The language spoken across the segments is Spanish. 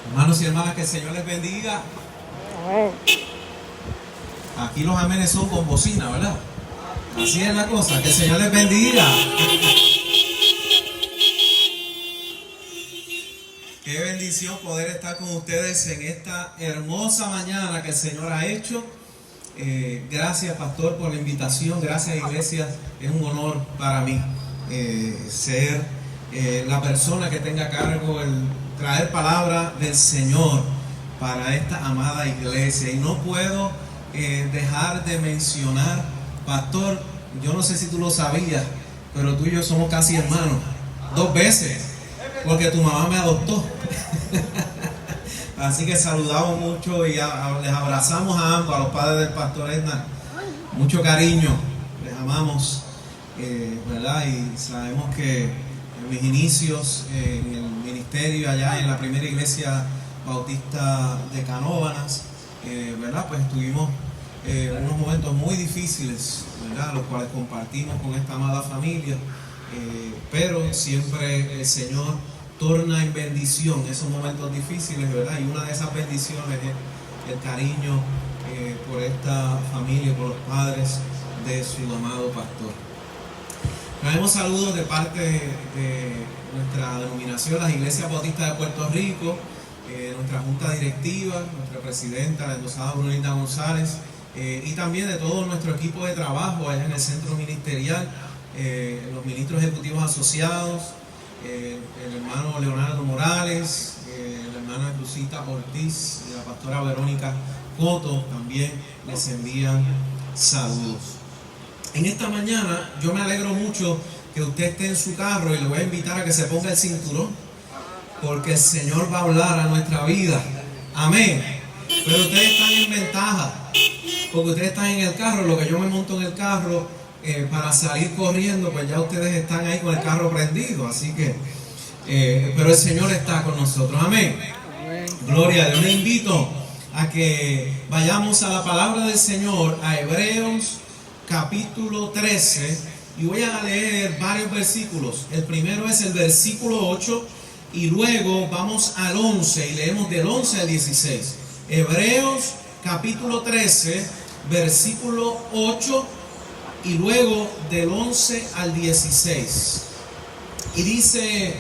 Hermanos y hermanas, que el Señor les bendiga. Aquí los amenes son con bocina, ¿verdad? Así es la cosa, que el Señor les bendiga. Qué bendición poder estar con ustedes en esta hermosa mañana que el Señor ha hecho. Gracias, pastor, por la invitación. Gracias, iglesia. Es un honor para mí ser la persona que tenga a cargo el traer palabra del Señor para esta amada iglesia. Y no puedo dejar de mencionar, pastor, yo no sé si tú lo sabías, pero tú y yo somos casi hermanos, 2 veces, porque tu mamá me adoptó. Así que saludamos mucho y les abrazamos a ambos, a los padres del pastor Hernán. Mucho cariño, les amamos, ¿verdad? Y sabemos que en mis inicios en el ministerio allá en la primera iglesia bautista de Canóvanas, ¿verdad? Pues tuvimos unos momentos muy difíciles, ¿verdad? Los cuales compartimos con esta amada familia, pero siempre el Señor torna en bendición esos momentos difíciles, ¿verdad? Y una de esas bendiciones es el cariño por esta familia, por los padres de su amado pastor. Traemos saludos de parte de nuestra denominación, las Iglesias Bautistas de Puerto Rico, nuestra junta directiva, nuestra presidenta, la endosada Brunilda González, y también de todo nuestro equipo de trabajo allá en el centro ministerial, los ministros ejecutivos asociados, el hermano Leonardo Morales, la hermana Lucita Ortiz y la pastora Verónica Coto también les envían saludos. En esta mañana yo me alegro mucho que usted esté en su carro y le voy a invitar a que se ponga el cinturón, porque el Señor va a hablar a nuestra vida. Amén. Pero ustedes están en ventaja, porque ustedes están en el carro. Lo que yo me monto en el carro para salir corriendo, pues ya ustedes están ahí con el carro prendido. Así que, pero el Señor está con nosotros. Amén. Gloria a Dios. Le invito a que vayamos a la palabra del Señor, a Hebreos capítulo 13, y voy a leer varios versículos. El primero es el versículo 8 y luego vamos al 11 y leemos del 11 al 16. Hebreos capítulo 13, versículo 8 y luego del 11 al 16. Y dice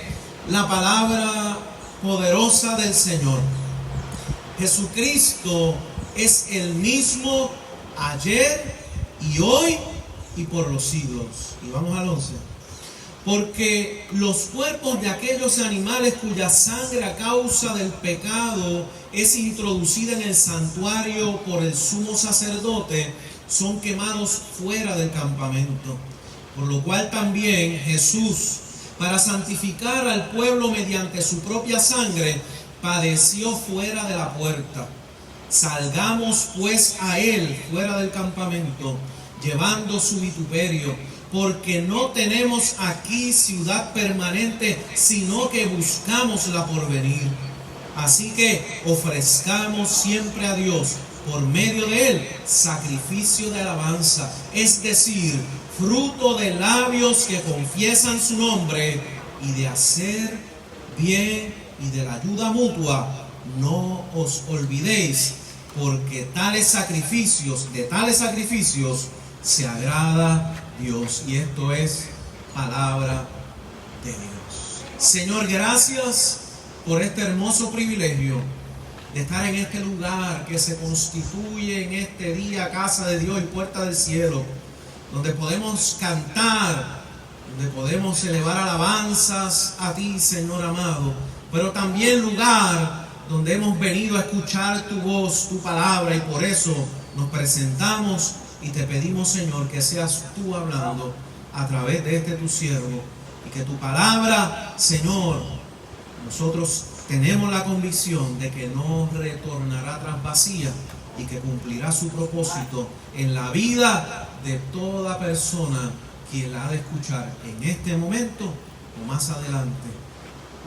la palabra poderosa del Señor: Jesucristo es el mismo ayer y hoy y por los siglos. Y vamos al 11. Porque los cuerpos de aquellos animales cuya sangre a causa del pecado es introducida en el santuario por el sumo sacerdote son quemados fuera del campamento. Por lo cual también Jesús, para santificar al pueblo mediante su propia sangre, padeció fuera de la puerta. Salgamos pues a él fuera del campamento, llevando su vituperio, porque no tenemos aquí ciudad permanente, sino que buscamos la porvenir. Así que ofrezcamos siempre a Dios, por medio de él, sacrificio de alabanza, es decir, fruto de labios que confiesan su nombre, y de hacer bien y de la ayuda mutua no os olvidéis, porque de tales sacrificios se agrada Dios. Y esto es palabra de Dios. Señor, gracias por este hermoso privilegio de estar en este lugar que se constituye en este día casa de Dios y puerta del cielo, donde podemos cantar, donde podemos elevar alabanzas a ti, Señor amado, pero también lugar donde hemos venido a escuchar tu voz, tu palabra, y por eso nos presentamos y te pedimos, Señor, que seas tú hablando a través de este tu siervo, y que tu palabra, Señor, nosotros tenemos la convicción de que no retornará tras vacía, y que cumplirá su propósito en la vida de toda persona que la ha de escuchar en este momento o más adelante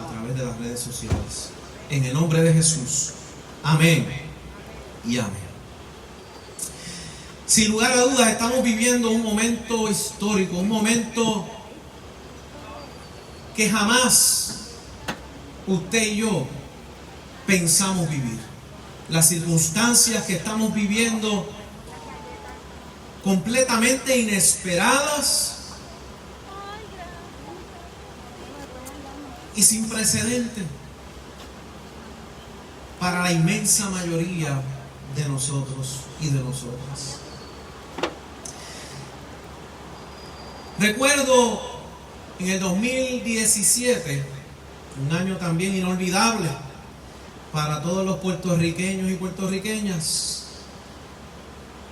a través de las redes sociales. En el nombre de Jesús. Amén y amén. Sin lugar a dudas, estamos viviendo un momento histórico, un momento que jamás usted y yo pensamos vivir. Las circunstancias que estamos viviendo completamente inesperadas y sin precedentes para la inmensa mayoría de nosotros y de nosotras. Recuerdo en el 2017, un año también inolvidable para todos los puertorriqueños y puertorriqueñas,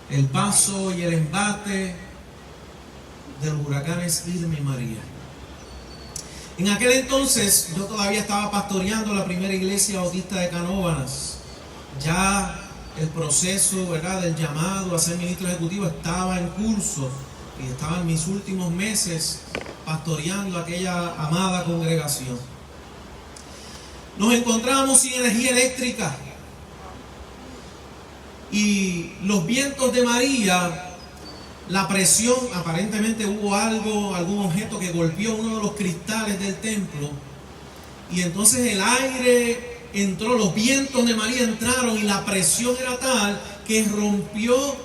el paso y el embate de los huracanes Irma y María. En aquel entonces yo todavía estaba pastoreando la primera iglesia bautista de Canóvanas. Ya el proceso, ¿verdad?, del llamado a ser ministro ejecutivo estaba en curso y estaba en mis últimos meses pastoreando aquella amada congregación. Nos encontramos sin energía eléctrica y los vientos de María, la presión, aparentemente hubo algún objeto que golpeó uno de los cristales del templo y entonces el aire entró, los vientos de María entraron y la presión era tal que rompió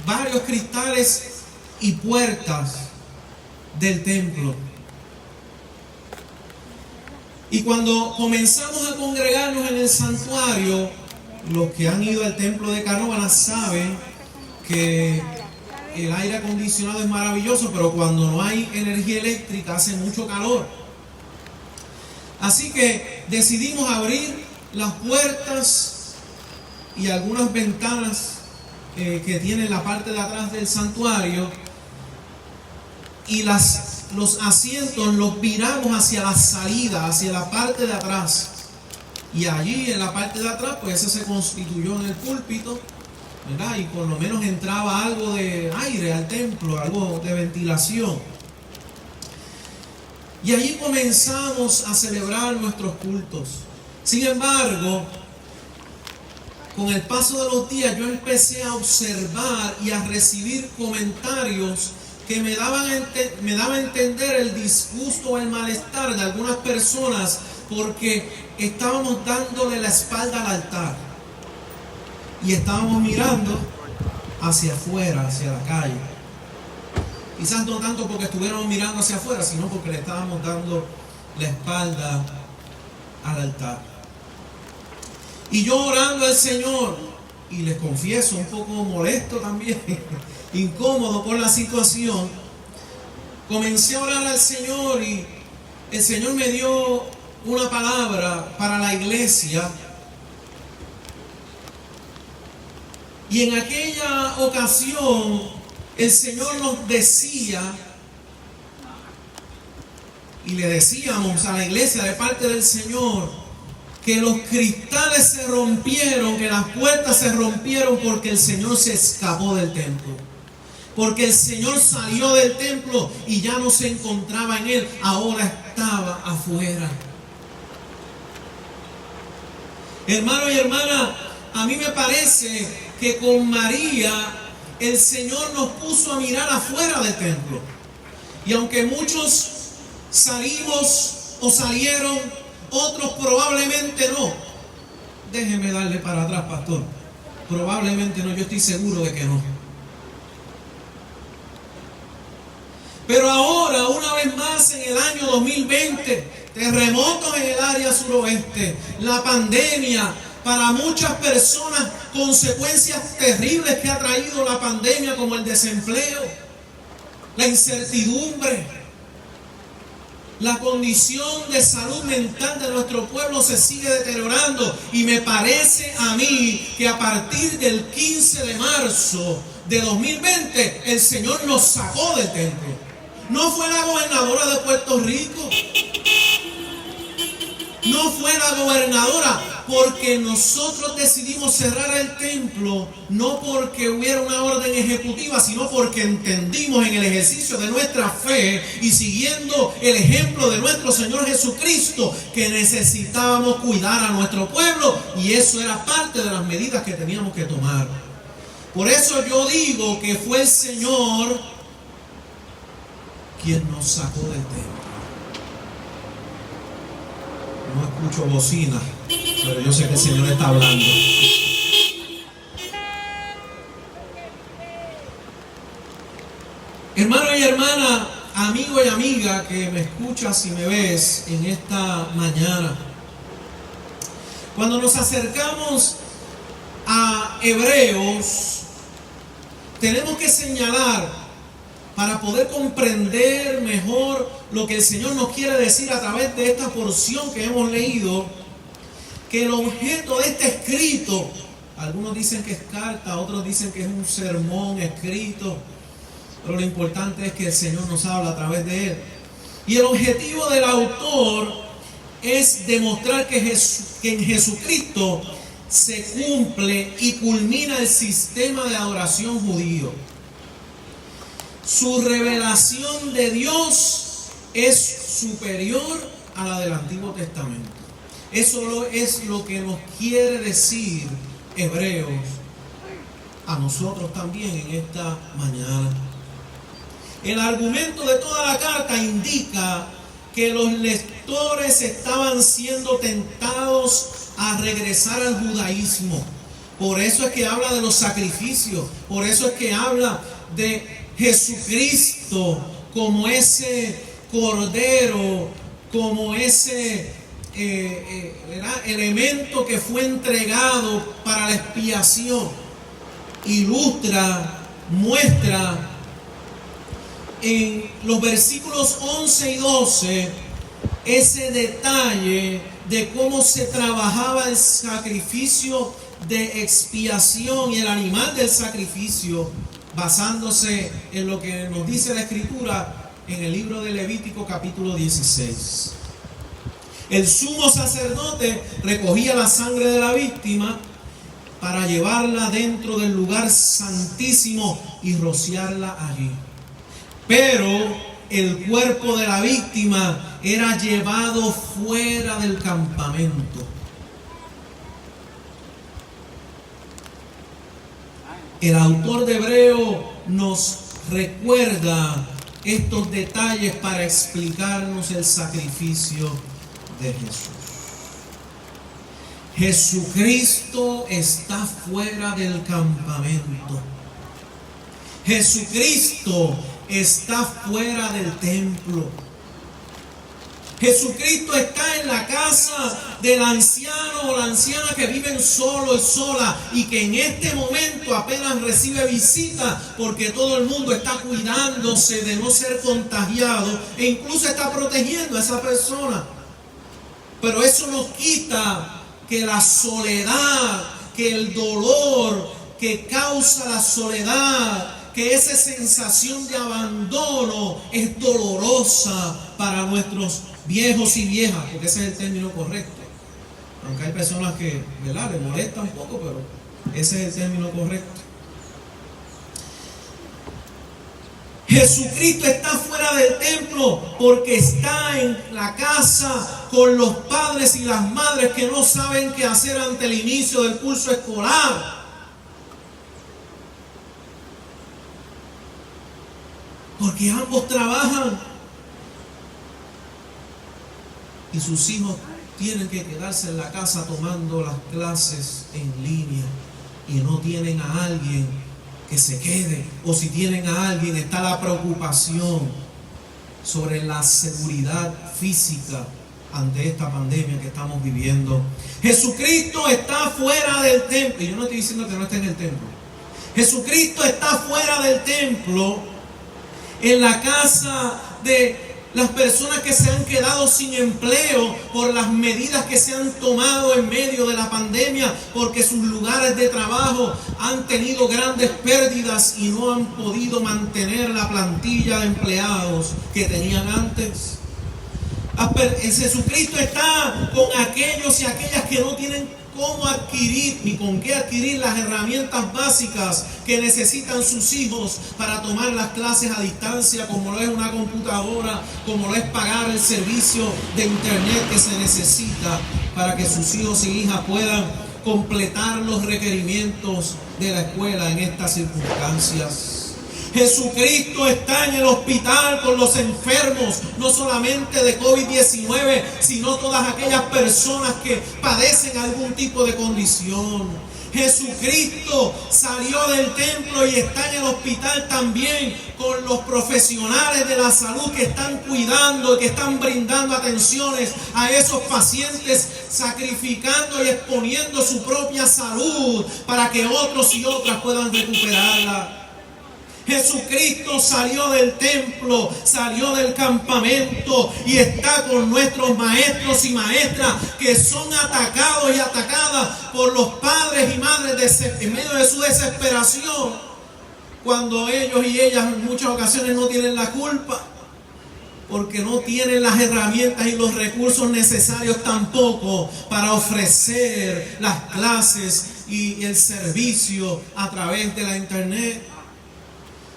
varios cristales y puertas del templo. Y cuando comenzamos a congregarnos en el santuario, los que han ido al templo de Canóvanas saben que el aire acondicionado es maravilloso, pero cuando no hay energía eléctrica hace mucho calor. Así que decidimos abrir las puertas y algunas ventanas que tienen la parte de atrás del santuario y los asientos los viramos hacia la salida, hacia la parte de atrás. Y allí en la parte de atrás, pues ese se constituyó en el púlpito, ¿verdad? Y por lo menos entraba algo de aire al templo, algo de ventilación. Y allí comenzamos a celebrar nuestros cultos. Sin embargo, con el paso de los días yo empecé a observar y a recibir comentarios que me daban a entender el disgusto o el malestar de algunas personas porque estábamos dándole la espalda al altar y estábamos mirando hacia afuera, hacia la calle. Quizás no tanto porque estuviéramos mirando hacia afuera, sino porque le estábamos dando la espalda al altar. Y yo orando al Señor, y les confieso, un poco molesto también, incómodo por la situación, comencé a orar al Señor y el Señor me dio una palabra para la iglesia. Y en aquella ocasión el Señor nos decía, y le decíamos a la iglesia de parte del Señor, que los cristales se rompieron, que las puertas se rompieron porque el Señor se escapó del templo. Porque el Señor salió del templo y ya no se encontraba en él, ahora estaba afuera. Hermano y hermana, a mí me parece que con María el Señor nos puso a mirar afuera del templo. Y aunque muchos salimos o salieron, otros probablemente no. Déjeme darle para atrás, pastor. Probablemente no, yo estoy seguro de que no. Pero ahora, una vez más en el año 2020, terremotos en el área suroeste, la pandemia, para muchas personas, consecuencias terribles que ha traído la pandemia, como el desempleo, la incertidumbre. La condición de salud mental de nuestro pueblo se sigue deteriorando y me parece a mí que a partir del 15 de marzo de 2020 el Señor nos sacó del templo. No fue la gobernadora de Puerto Rico, no fue la gobernadora, porque nosotros decidimos cerrar el templo, no porque hubiera una orden ejecutiva, sino porque entendimos en el ejercicio de nuestra fe y siguiendo el ejemplo de nuestro Señor Jesucristo que necesitábamos cuidar a nuestro pueblo, y eso era parte de las medidas que teníamos que tomar. Por eso yo digo que fue el Señor quien nos sacó del templo. No escucho bocina. pero yo sé que el Señor está hablando. Hermano y hermana, amigo y amiga que me escuchas y me ves en esta mañana, cuando nos acercamos a Hebreos, tenemos que señalar, para poder comprender mejor lo que el Señor nos quiere decir a través de esta porción que hemos leído, que el objeto de este escrito, algunos dicen que es carta, otros dicen que es un sermón escrito, pero lo importante es que el Señor nos habla a través de él. Y el objetivo del autor es demostrar que en Jesucristo se cumple y culmina el sistema de adoración judío. Su revelación de Dios es superior a la del Antiguo Testamento. Eso es lo que nos quiere decir Hebreos a nosotros también en esta mañana. El argumento de toda la carta indica que los lectores estaban siendo tentados a regresar al judaísmo. Por eso es que habla de los sacrificios, por eso es que habla de Jesucristo como ese cordero, como ese elemento que fue entregado para la expiación. Ilustra, muestra en los versículos 11 y 12 ese detalle de cómo se trabajaba el sacrificio de expiación y el animal del sacrificio, basándose en lo que nos dice la Escritura en el libro de Levítico capítulo 16. El sumo sacerdote recogía la sangre de la víctima para llevarla dentro del lugar santísimo y rociarla allí. Pero el cuerpo de la víctima era llevado fuera del campamento. El autor de Hebreo nos recuerda estos detalles para explicarnos el sacrificio de Jesús. Jesucristo está fuera del campamento. Jesucristo está fuera del templo. Jesucristo está en la casa del anciano o la anciana que viven solo y sola y que en este momento apenas recibe visita porque todo el mundo está cuidándose de no ser contagiado e incluso está protegiendo a esa persona. Pero eso no quita que la soledad, que el dolor que causa la soledad, que esa sensación de abandono es dolorosa para nuestros viejos y viejas, porque ese es el término correcto. Aunque hay personas que, ¿verdad?, le molesta un poco, pero ese es el término correcto. Jesucristo está fuera del templo porque está en la casa con los padres y las madres que no saben qué hacer ante el inicio del curso escolar. Porque ambos trabajan y sus hijos tienen que quedarse en la casa tomando las clases en línea y no tienen a alguien que se quede, o si tienen a alguien está la preocupación sobre la seguridad física ante esta pandemia que estamos viviendo. Jesucristo está fuera del templo, y yo no estoy diciendo que no esté en el templo. Jesucristo está fuera del templo, en la casa de las personas que se han quedado sin empleo por las medidas que se han tomado en medio de la pandemia, porque sus lugares de trabajo han tenido grandes pérdidas y no han podido mantener la plantilla de empleados que tenían antes. Jesucristo está con aquellos y aquellas que no tienen cómo adquirir ni con qué adquirir las herramientas básicas que necesitan sus hijos para tomar las clases a distancia, como lo es una computadora, como lo es pagar el servicio de internet que se necesita para que sus hijos y hijas puedan completar los requerimientos de la escuela en estas circunstancias. Jesucristo está en el hospital con los enfermos, no solamente de COVID-19, sino todas aquellas personas que padecen algún tipo de condición. Jesucristo salió del templo y está en el hospital también con los profesionales de la salud que están cuidando, que están brindando atenciones a esos pacientes, sacrificando y exponiendo su propia salud para que otros y otras puedan recuperarla. Jesucristo salió del templo, salió del campamento y está con nuestros maestros y maestras que son atacados y atacadas por los padres y madres en medio de su desesperación, cuando ellos y ellas en muchas ocasiones no tienen la culpa, porque no tienen las herramientas y los recursos necesarios tampoco para ofrecer las clases y el servicio a través de la internet.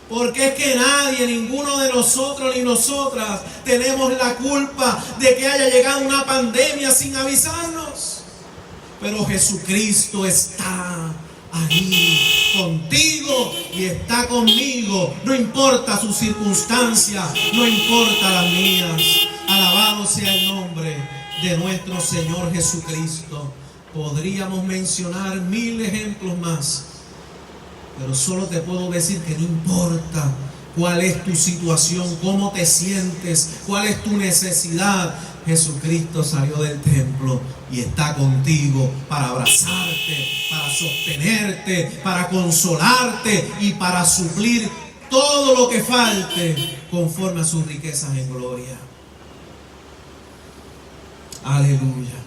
Porque es que nadie, ninguno de nosotros ni nosotras tenemos la culpa de que haya llegado una pandemia sin avisarnos. Pero Jesucristo está ahí contigo y está conmigo. No importa sus circunstancias, no importa las mías. Alabado sea el nombre de nuestro Señor Jesucristo. Podríamos mencionar 1000 ejemplos más, pero solo te puedo decir que no importa cuál es tu situación, cómo te sientes, cuál es tu necesidad. Jesucristo salió del templo y está contigo para abrazarte, para sostenerte, para consolarte y para suplir todo lo que falte conforme a sus riquezas en gloria. Aleluya.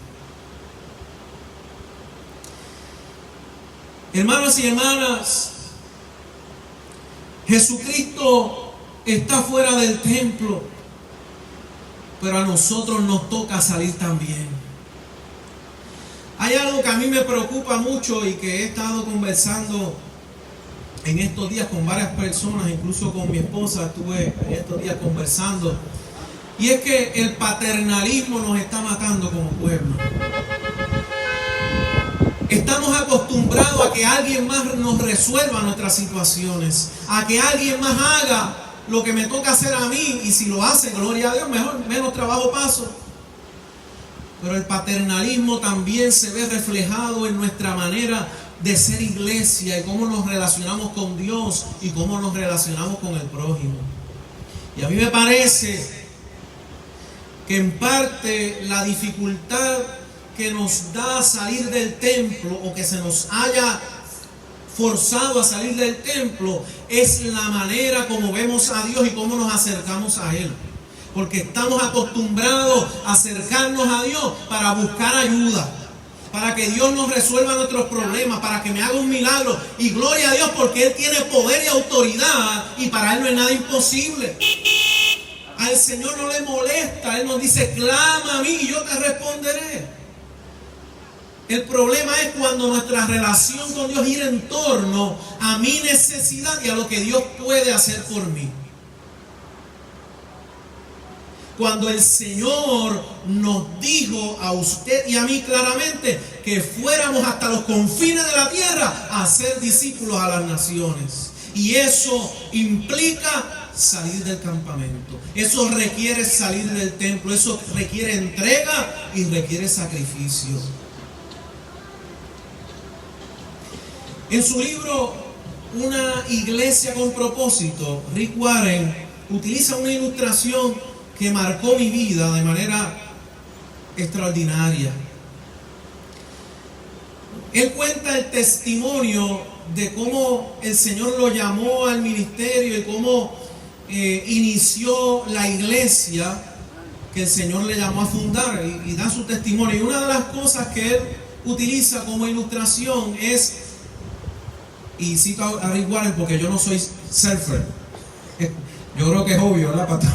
Hermanos y hermanas, Jesucristo está fuera del templo, pero a nosotros nos toca salir también. Hay algo que a mí me preocupa mucho y que he estado conversando en estos días con varias personas, incluso con mi esposa estuve en estos días conversando, y es que el paternalismo nos está matando como pueblo. Estamos acostumbrados a que alguien más nos resuelva nuestras situaciones, a que alguien más haga lo que me toca hacer a mí, y si lo hace, gloria a Dios, mejor, menos trabajo paso. Pero el paternalismo también se ve reflejado en nuestra manera de ser iglesia y cómo nos relacionamos con Dios y cómo nos relacionamos con el prójimo. Y a mí me parece que en parte la dificultad que nos da salir del templo, o que se nos haya forzado a salir del templo, es la manera como vemos a Dios y cómo nos acercamos a Él. Porque estamos acostumbrados a acercarnos a Dios para buscar ayuda, para que Dios nos resuelva nuestros problemas, para que me haga un milagro. Y gloria a Dios, porque Él tiene poder y autoridad y para Él no es nada imposible. Al Señor no le molesta, Él nos dice: clama a mí y yo te responderé. El problema es cuando nuestra relación con Dios gira en torno a mi necesidad y a lo que Dios puede hacer por mí. Cuando el Señor nos dijo a usted y a mí claramente que fuéramos hasta los confines de la tierra a ser discípulos a las naciones. Y eso implica salir del campamento. Eso requiere salir del templo. Eso requiere entrega y requiere sacrificio. En su libro Una iglesia con propósito, Rick Warren utiliza una ilustración que marcó mi vida de manera extraordinaria. Él cuenta el testimonio de cómo el Señor lo llamó al ministerio y cómo inició la iglesia que el Señor le llamó a fundar, y da su testimonio. Y una de las cosas que él utiliza como ilustración es, y cito a Rick Warren porque yo no soy surfer, yo creo que es obvio, ¿verdad, pastor?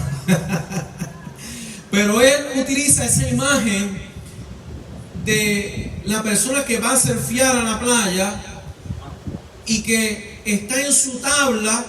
Pero él utiliza esa imagen de la persona que va a surfear a la playa y que está en su tabla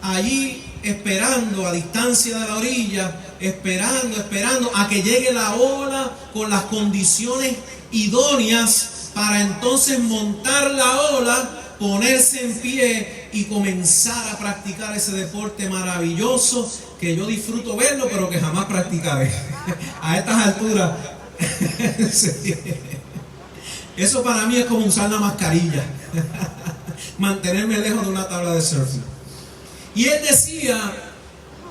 allí esperando a distancia de la orilla, esperando a que llegue la ola con las condiciones idóneas para entonces montar la ola, ponerse en pie y comenzar a practicar ese deporte maravilloso que yo disfruto verlo, pero que jamás practicaré. A estas alturas, sí. Eso para mí es como usar la mascarilla, mantenerme lejos de una tabla de surf. Y él decía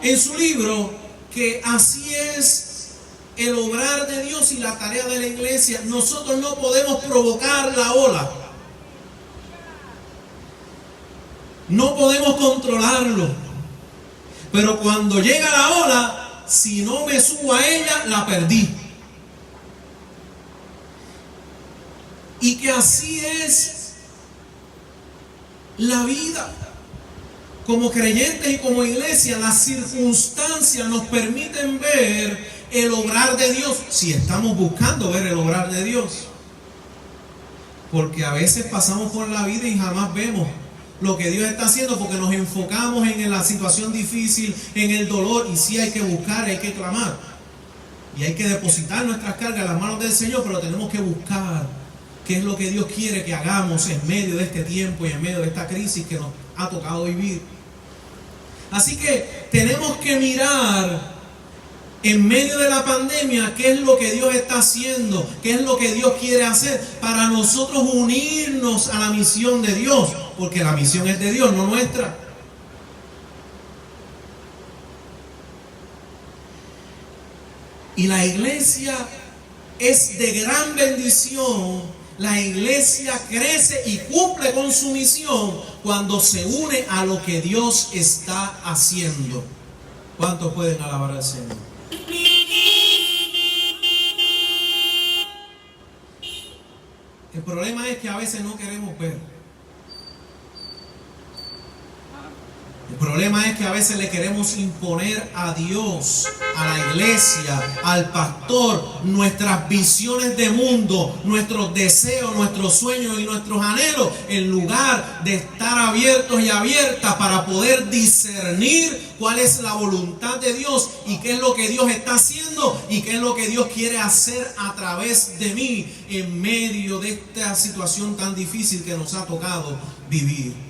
en su libro que así es el obrar de Dios y la tarea de la iglesia. Nosotros no podemos provocar la ola, no podemos controlarlo, pero cuando llega la ola, si no me subo a ella, la perdí. Y que así es la vida. Como creyentes y como iglesia, las circunstancias nos permiten ver el obrar de Dios, si estamos buscando ver el obrar de Dios. Porque a veces pasamos por la vida y jamás vemos lo que Dios está haciendo, porque nos enfocamos en la situación difícil, en el dolor, y sí hay que buscar, hay que clamar. Y hay que depositar nuestras cargas en las manos del Señor, pero tenemos que buscar qué es lo que Dios quiere que hagamos en medio de este tiempo y en medio de esta crisis que nos ha tocado vivir. Así que tenemos que mirar en medio de la pandemia qué es lo que Dios está haciendo, qué es lo que Dios quiere hacer para nosotros unirnos a la misión de Dios, porque la misión es de Dios, no nuestra. Y la iglesia es de gran bendición. La iglesia crece y cumple con su misión cuando se une a lo que Dios está haciendo. ¿Cuántos pueden alabar al Señor? El problema es que a veces no queremos ver. El problema es que a veces le queremos imponer a Dios, a la iglesia, al pastor, nuestras visiones de mundo, nuestros deseos, nuestros sueños y nuestros anhelos, en lugar de estar abiertos y abiertas para poder discernir cuál es la voluntad de Dios y qué es lo que Dios está haciendo y qué es lo que Dios quiere hacer a través de mí en medio de esta situación tan difícil que nos ha tocado vivir.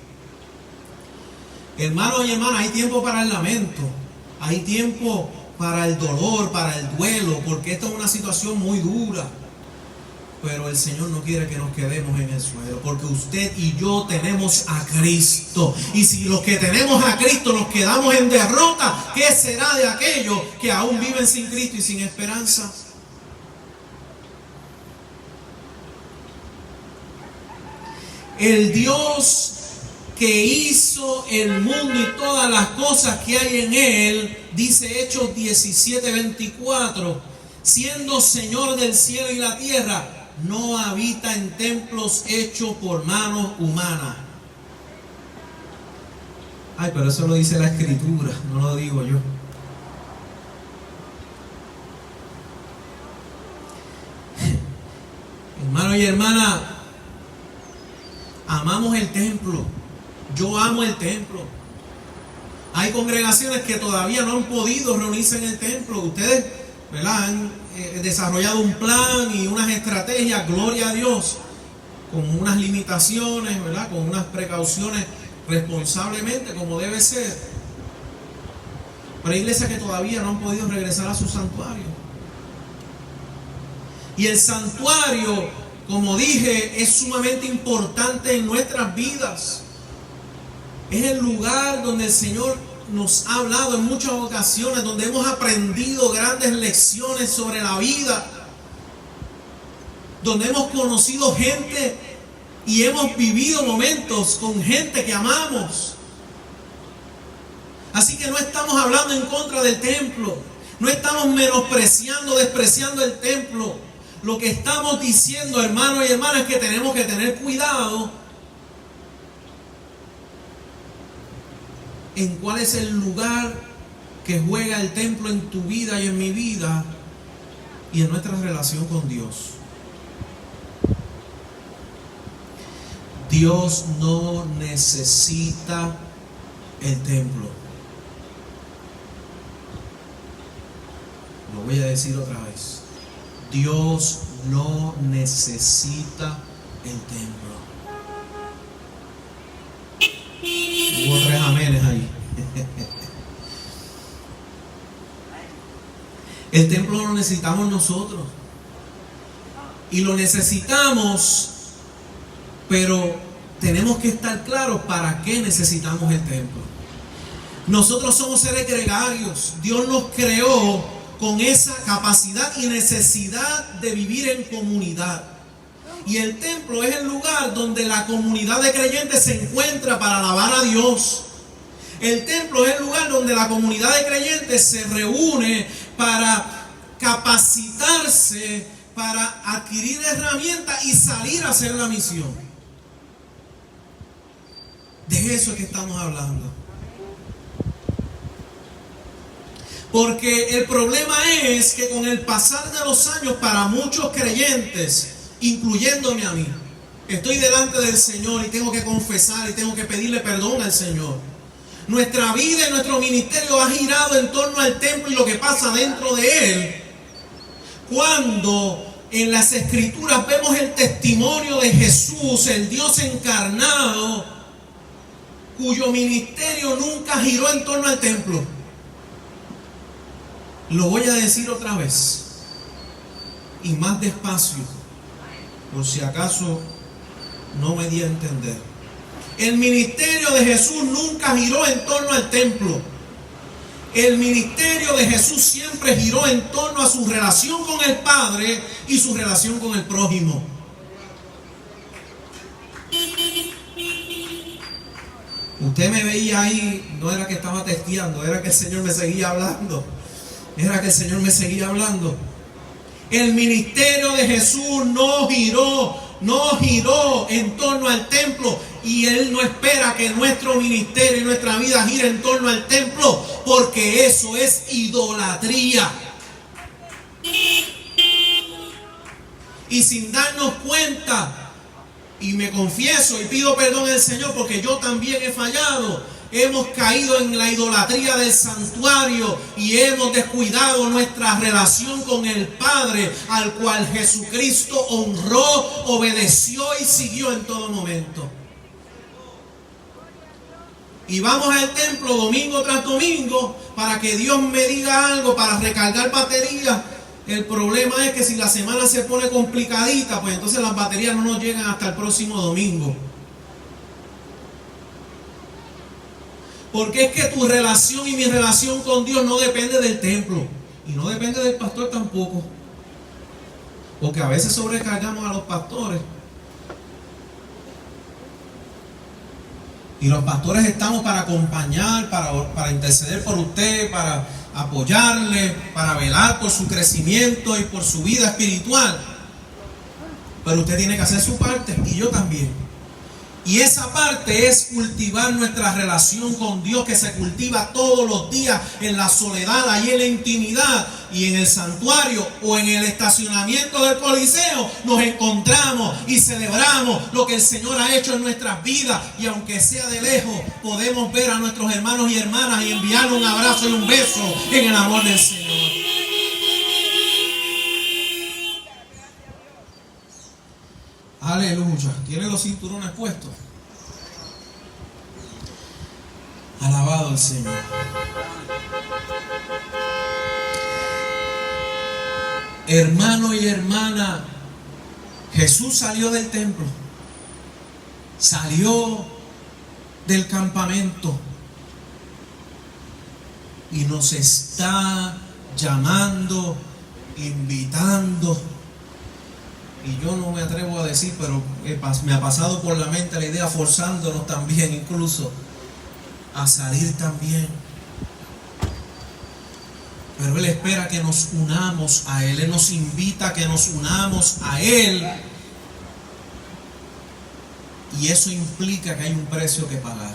Hermanos y hermanas, hay tiempo para el lamento, hay tiempo para el dolor, para el duelo, porque esta es una situación muy dura. Pero el Señor no quiere que nos quedemos en el suelo, porque usted y yo tenemos a Cristo. Y si los que tenemos a Cristo nos quedamos en derrota, ¿qué será de aquellos que aún viven sin Cristo y sin esperanza? El Dios que hizo el mundo y todas las cosas que hay en él, dice Hechos 17:24, siendo Señor del cielo y la tierra, no habita en templos hechos por manos humanas. Ay, pero eso lo dice la Escritura, no lo digo yo. Hermano y hermana, amamos el templo. Yo amo el templo. Hay congregaciones que todavía no han podido reunirse en el templo. Ustedes, ¿verdad?, han desarrollado un plan y unas estrategias, gloria a Dios, con unas limitaciones, ¿verdad?, con unas precauciones responsablemente, como debe ser. Pero hay iglesias que todavía no han podido regresar a su santuario. Y el santuario, como dije, es sumamente importante en nuestras vidas. Es el lugar donde el Señor nos ha hablado en muchas ocasiones, donde hemos aprendido grandes lecciones sobre la vida, donde hemos conocido gente y hemos vivido momentos con gente que amamos. Así que no estamos hablando en contra del templo, no estamos menospreciando, despreciando el templo. Lo que estamos diciendo, hermanos y hermanas, es que tenemos que tener cuidado en cuál es el lugar que juega el templo en tu vida y en mi vida y en nuestra relación con Dios. Dios no necesita el templo. Lo voy a decir otra vez. Dios no necesita el templo. Hubo 3 amenes ahí. El templo lo necesitamos nosotros. Y lo necesitamos, pero tenemos que estar claros para qué necesitamos el templo. Nosotros somos seres gregarios. Dios nos creó con esa capacidad y necesidad de vivir en comunidad. Y el templo es el lugar donde la comunidad de creyentes se encuentra para alabar a Dios. El templo es el lugar donde la comunidad de creyentes se reúne para capacitarse, para adquirir herramientas y salir a hacer la misión. De eso es que estamos hablando. Porque el problema es que con el pasar de los años, para muchos creyentes, incluyéndome a mí, estoy delante del Señor y tengo que confesar y tengo que pedirle perdón al Señor. Nuestra vida y nuestro ministerio ha girado en torno al templo y lo que pasa dentro de él. Cuando en las Escrituras vemos el testimonio de Jesús, el Dios encarnado, cuyo ministerio nunca giró en torno al templo. Lo voy a decir otra vez y más despacio, por si acaso no me di a entender. El ministerio de Jesús nunca giró en torno al templo. El ministerio de Jesús siempre giró en torno a su relación con el Padre y su relación con el prójimo. Usted me veía ahí, no era que estaba testeando, era que el Señor me seguía hablando. Era que el Señor me seguía hablando. El ministerio de Jesús no giró en torno al templo, y Él no espera que nuestro ministerio y nuestra vida gire en torno al templo, porque eso es idolatría. Y sin darnos cuenta, y me confieso y pido perdón al Señor porque yo también he fallado, hemos caído en la idolatría del santuario y hemos descuidado nuestra relación con el Padre, al cual Jesucristo honró, obedeció y siguió en todo momento. Y vamos al templo domingo tras domingo para que Dios me diga algo, para recargar baterías. El problema es que si la semana se pone complicadita, pues entonces las baterías no nos llegan hasta el próximo domingo. Porque es que tu relación y mi relación con Dios no depende del templo. Y no depende del pastor tampoco. Porque a veces sobrecargamos a los pastores. Y los pastores estamos para acompañar, para interceder por usted, para apoyarle, para velar por su crecimiento y por su vida espiritual. Pero usted tiene que hacer su parte y yo también. Y esa parte es cultivar nuestra relación con Dios, que se cultiva todos los días en la soledad, ahí en la intimidad, y en el santuario o en el estacionamiento del Coliseo nos encontramos y celebramos lo que el Señor ha hecho en nuestras vidas, y aunque sea de lejos podemos ver a nuestros hermanos y hermanas y enviarle un abrazo y un beso en el amor del Señor. Aleluya. ¿Tiene los cinturones puestos? Alabado el Señor. Hermano y hermana, Jesús salió del templo, salió del campamento y nos está llamando, invitando. Y yo no me atrevo a decir, pero me ha pasado por la mente la idea, forzándonos también incluso a salir también. Pero Él espera que nos unamos a Él. Él nos invita a que nos unamos a Él. Y eso implica que hay un precio que pagar.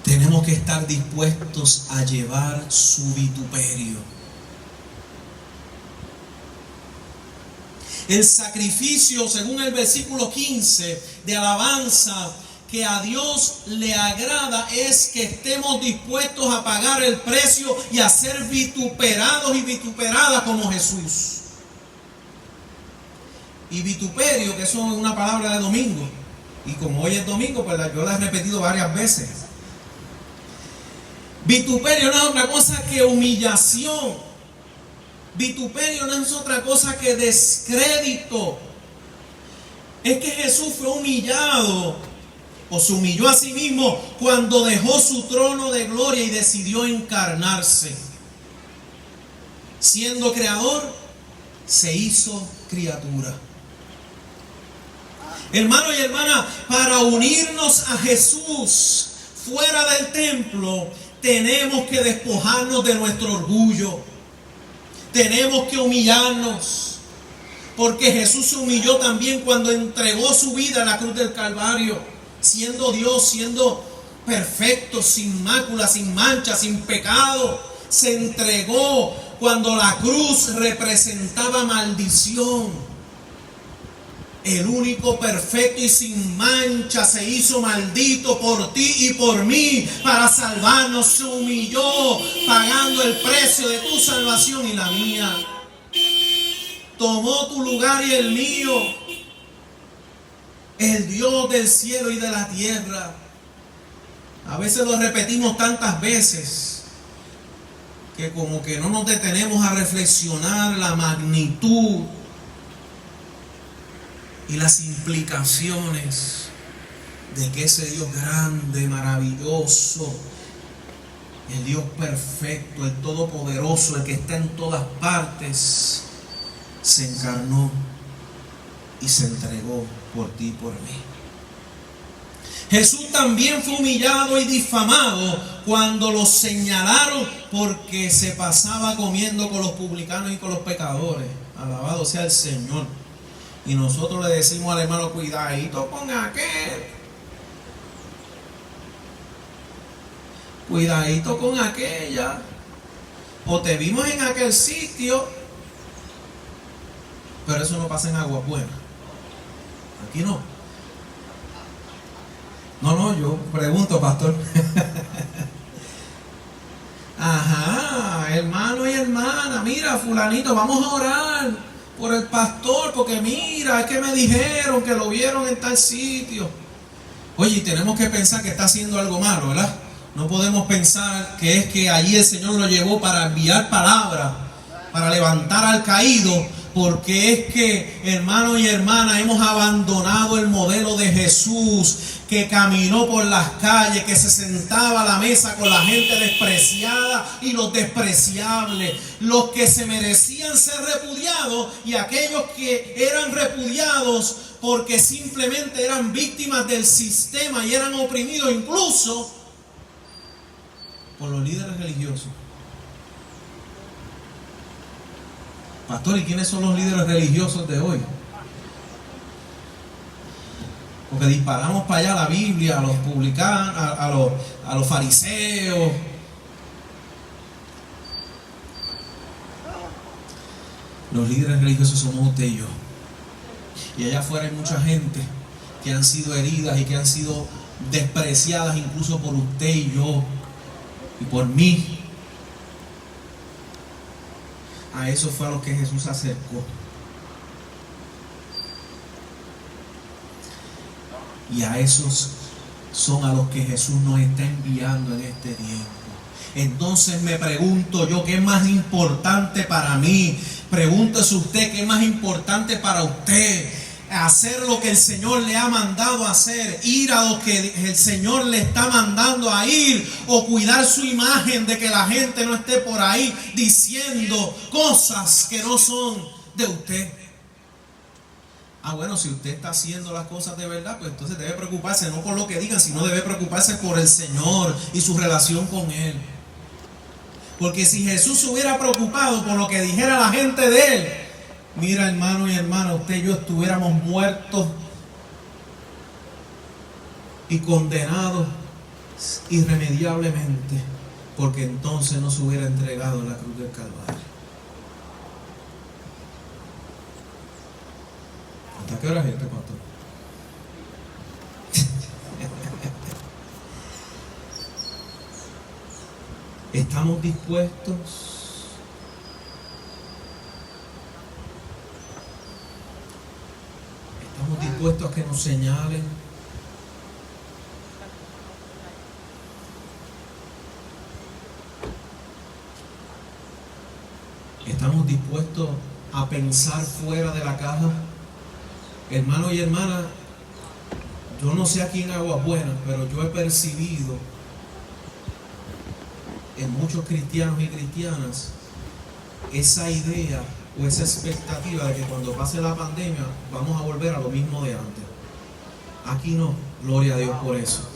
Tenemos que estar dispuestos a llevar su vituperio. El sacrificio, según el versículo 15, de alabanza que a Dios le agrada es que estemos dispuestos a pagar el precio y a ser vituperados y vituperadas como Jesús. Y vituperio, que eso es una palabra de domingo. Y como hoy es domingo, pues yo la he repetido varias veces. Vituperio no es otra cosa que humillación. Vituperio no es otra cosa que descrédito. Es que Jesús fue humillado, o se humilló a sí mismo cuando dejó su trono de gloria y decidió encarnarse. Siendo creador, se hizo criatura. Hermano y hermana, para unirnos a Jesús fuera del templo, tenemos que despojarnos de nuestro orgullo. Tenemos que humillarnos. Porque Jesús se humilló también cuando entregó su vida en la cruz del Calvario. Siendo Dios, siendo perfecto, sin mácula, sin mancha, sin pecado. Se entregó cuando la cruz representaba maldición. El único perfecto y sin mancha se hizo maldito por ti y por mí para salvarnos. Se humilló pagando el precio de tu salvación y la mía. Tomó tu lugar y el mío. El Dios del cielo y de la tierra. A veces lo repetimos tantas veces que como que no nos detenemos a reflexionar la magnitud y las implicaciones de que ese Dios grande, maravilloso, el Dios perfecto, el todopoderoso, el que está en todas partes, se encarnó y se entregó por ti y por mí. Jesús también fue humillado y difamado cuando lo señalaron porque se pasaba comiendo con los publicanos y con los pecadores. Alabado sea el Señor. Y nosotros le decimos al hermano, cuidadito con aquel. Cuidadito con aquella. O te vimos en aquel sitio. Pero eso no pasa en Agua Buena. Aquí no. No, yo pregunto, pastor. Ajá, hermano y hermana, mira, fulanito, vamos a orar por el pastor, porque mira, es que me dijeron que lo vieron en tal sitio. Oye, y tenemos que pensar que está haciendo algo malo, ¿verdad? No podemos pensar que es que allí el Señor lo llevó para enviar palabra, para levantar al caído, porque es que, hermanos y hermanas, hemos abandonado el modelo de Jesús, que caminó por las calles, que se sentaba a la mesa con la gente despreciada y los despreciables, los que se merecían ser repudiados y aquellos que eran repudiados porque simplemente eran víctimas del sistema y eran oprimidos incluso por los líderes religiosos. Pastor, ¿y quiénes son los líderes religiosos de hoy? Porque disparamos para allá la Biblia, a los publicanos, a los fariseos. Los líderes religiosos somos usted y yo. Y allá afuera hay mucha gente que han sido heridas y que han sido despreciadas incluso por usted y yo y por mí. A eso fue a lo que Jesús se acercó. Y a esos son a los que Jesús nos está enviando en este tiempo. Entonces me pregunto yo, ¿qué es más importante para mí? Pregúntese usted, ¿qué es más importante para usted? Hacer lo que el Señor le ha mandado a hacer, ir a lo que el Señor le está mandando a ir, o cuidar su imagen de que la gente no esté por ahí diciendo cosas que no son de usted. Bueno, si usted está haciendo las cosas de verdad, pues entonces debe preocuparse no por lo que digan, sino debe preocuparse por el Señor y su relación con Él. Porque si Jesús se hubiera preocupado por lo que dijera la gente de Él, mira, hermano y hermana, usted y yo estuviéramos muertos y condenados irremediablemente, porque entonces no se hubiera entregado en la cruz del Calvario. ¿Hasta qué hora es este, pastor? ¿Estamos dispuestos Estamos dispuestos a que nos señalen. Estamos dispuestos a pensar fuera de la caja. Hermanos y hermanas, yo no sé aquí en Aguas Buenas, pero yo he percibido en muchos cristianos y cristianas esa idea o esa expectativa de que cuando pase la pandemia vamos a volver a lo mismo de antes. Aquí no. Gloria a Dios por eso.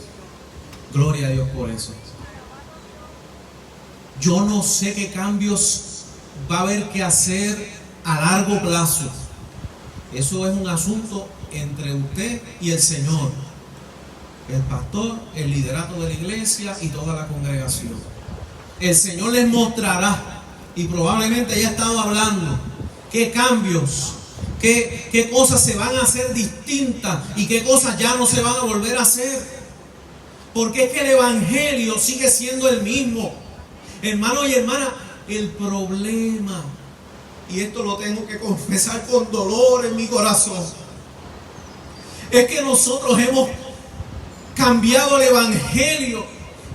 Gloria a Dios por eso. Yo no sé qué cambios va a haber que hacer a largo plazo. Eso es un asunto entre usted y el Señor, el pastor, el liderato de la iglesia y toda la congregación. El Señor les mostrará, y probablemente ya estamos hablando, qué cambios, qué cosas se van a hacer distintas y qué cosas ya no se van a volver a hacer. Porque es que el evangelio sigue siendo el mismo. Hermanos y hermanas, el problema, y esto lo tengo que confesar con dolor en mi corazón, es que nosotros hemos cambiado el evangelio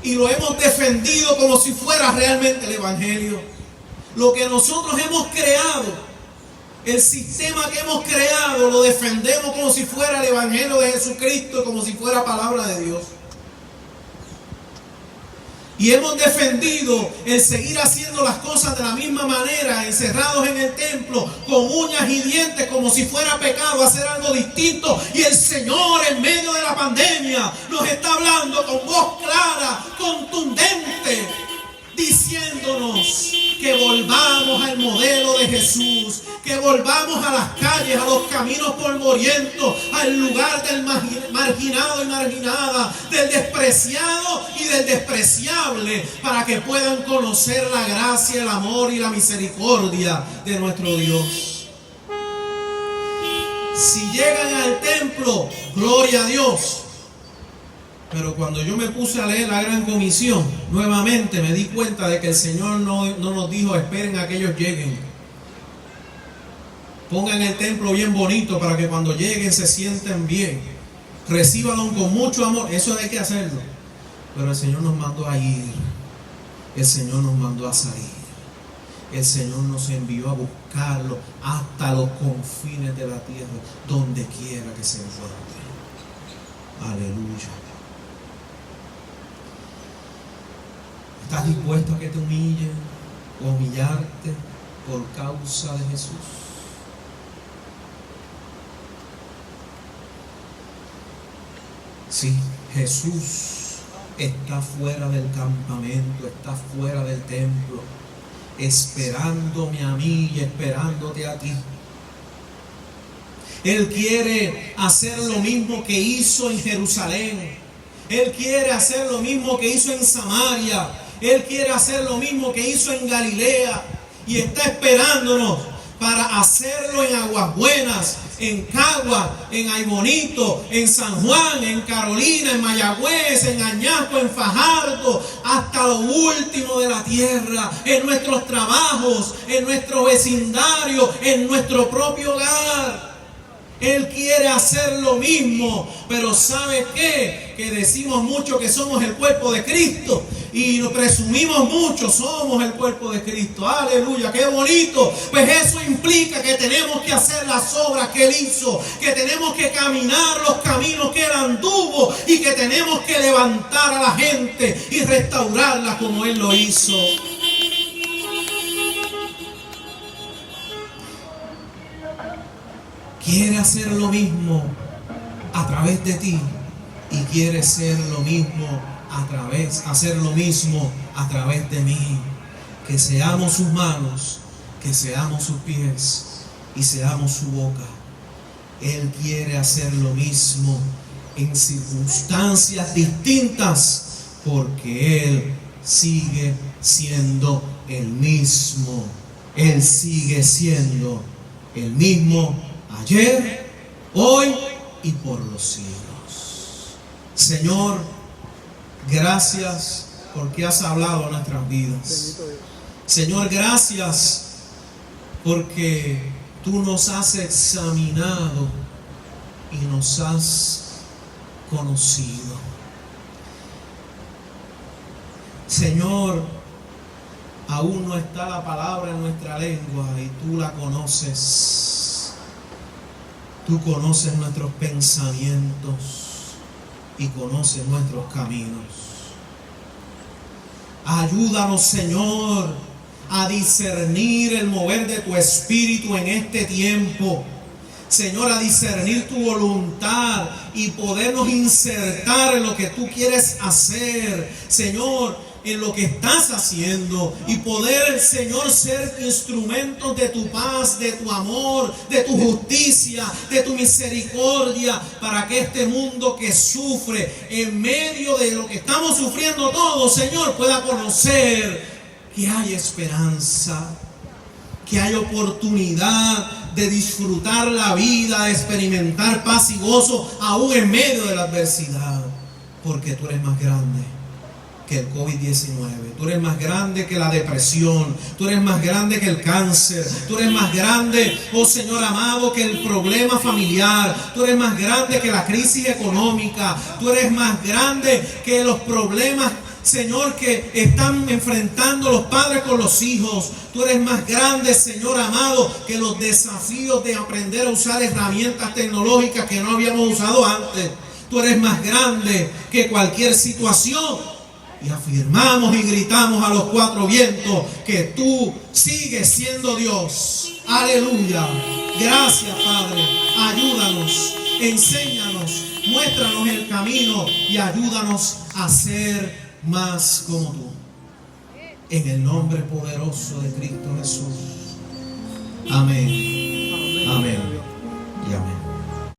y lo hemos defendido como si fuera realmente el evangelio. Lo que nosotros hemos creado, el sistema que hemos creado, lo defendemos como si fuera el evangelio de Jesucristo, como si fuera palabra de Dios. Y hemos defendido el seguir haciendo las cosas de la misma manera, encerrados en el templo, con uñas y dientes, como si fuera pecado hacer algo distinto. Y el Señor, en medio de la pandemia, nos está hablando con voz clara, contundente, diciéndonos que volvamos al modelo de Jesús, que volvamos a las calles, a los caminos polvorientos, al lugar del marginado y marginada, del despreciado y del despreciable, para que puedan conocer la gracia, el amor y la misericordia de nuestro Dios. Si llegan al templo, gloria a Dios. Pero cuando yo me puse a leer la Gran Comisión, nuevamente me di cuenta de que el Señor no nos dijo: esperen a que ellos lleguen. Pongan el templo bien bonito para que cuando lleguen se sienten bien. Recíbanlo con mucho amor. Eso hay que hacerlo. Pero el Señor nos mandó a ir. El Señor nos mandó a salir. El Señor nos envió a buscarlo hasta los confines de la tierra, donde quiera que se encuentre. Aleluya. ¿Estás dispuesto a que te humillen o humillarte por causa de Jesús? Sí, Jesús está fuera del campamento, está fuera del templo, esperándome a mí y esperándote a ti. Él quiere hacer lo mismo que hizo en Jerusalén. Él quiere hacer lo mismo que hizo en Samaria. Él quiere hacer lo mismo que hizo en Galilea. Y está esperándonos para hacerlo en Aguas Buenas, en Cagua, en Aybonito, en San Juan, en Carolina, en Mayagüez, en Añasco, en Fajardo, hasta lo último de la tierra, en nuestros trabajos, en nuestro vecindario, en nuestro propio hogar. Él quiere hacer lo mismo, pero ¿sabe qué? Que decimos mucho que somos el cuerpo de Cristo y nos presumimos mucho, somos el cuerpo de Cristo. Aleluya, qué bonito. Pues eso implica que tenemos que hacer las obras que Él hizo, que tenemos que caminar los caminos que Él anduvo y que tenemos que levantar a la gente y restaurarla como Él lo hizo. Quiere hacer lo mismo a través de ti y quiere hacer lo mismo hacer lo mismo a través de mí. Que seamos sus manos, que seamos sus pies y seamos su boca. Él quiere hacer lo mismo en circunstancias distintas, porque Él sigue siendo el mismo. Él sigue siendo el mismo ayer, hoy y por los siglos. Señor, gracias porque has hablado a nuestras vidas. Señor, gracias porque tú nos has examinado y nos has conocido. Señor, aún no está la palabra en nuestra lengua y tú la conoces. Tú conoces nuestros pensamientos y conoces nuestros caminos. Ayúdanos, Señor, a discernir el mover de tu espíritu en este tiempo. Señor, a discernir tu voluntad y podernos insertar en lo que tú quieres hacer, Señor, en lo que estás haciendo, y poder, Señor, ser instrumentos de tu paz, de tu amor, de tu justicia, de tu misericordia, para que este mundo que sufre en medio de lo que estamos sufriendo todos, Señor, pueda conocer que hay esperanza, que hay oportunidad de disfrutar la vida, de experimentar paz y gozo aún en medio de la adversidad, porque tú eres más grande que el COVID-19, tú eres más grande que la depresión, tú eres más grande que el cáncer, tú eres más grande, oh Señor amado, que el problema familiar, tú eres más grande que la crisis económica, tú eres más grande que los problemas, Señor, que están enfrentando los padres con los hijos. Tú eres más grande, Señor amado, que los desafíos de aprender a usar herramientas tecnológicas que no habíamos usado antes. Tú eres más grande que cualquier situación. Y afirmamos y gritamos a los cuatro vientos que tú sigues siendo Dios. Aleluya. Gracias, Padre. Ayúdanos, enséñanos, muéstranos el camino y ayúdanos a ser más como tú. En el nombre poderoso de Cristo Jesús. Amén. Amén.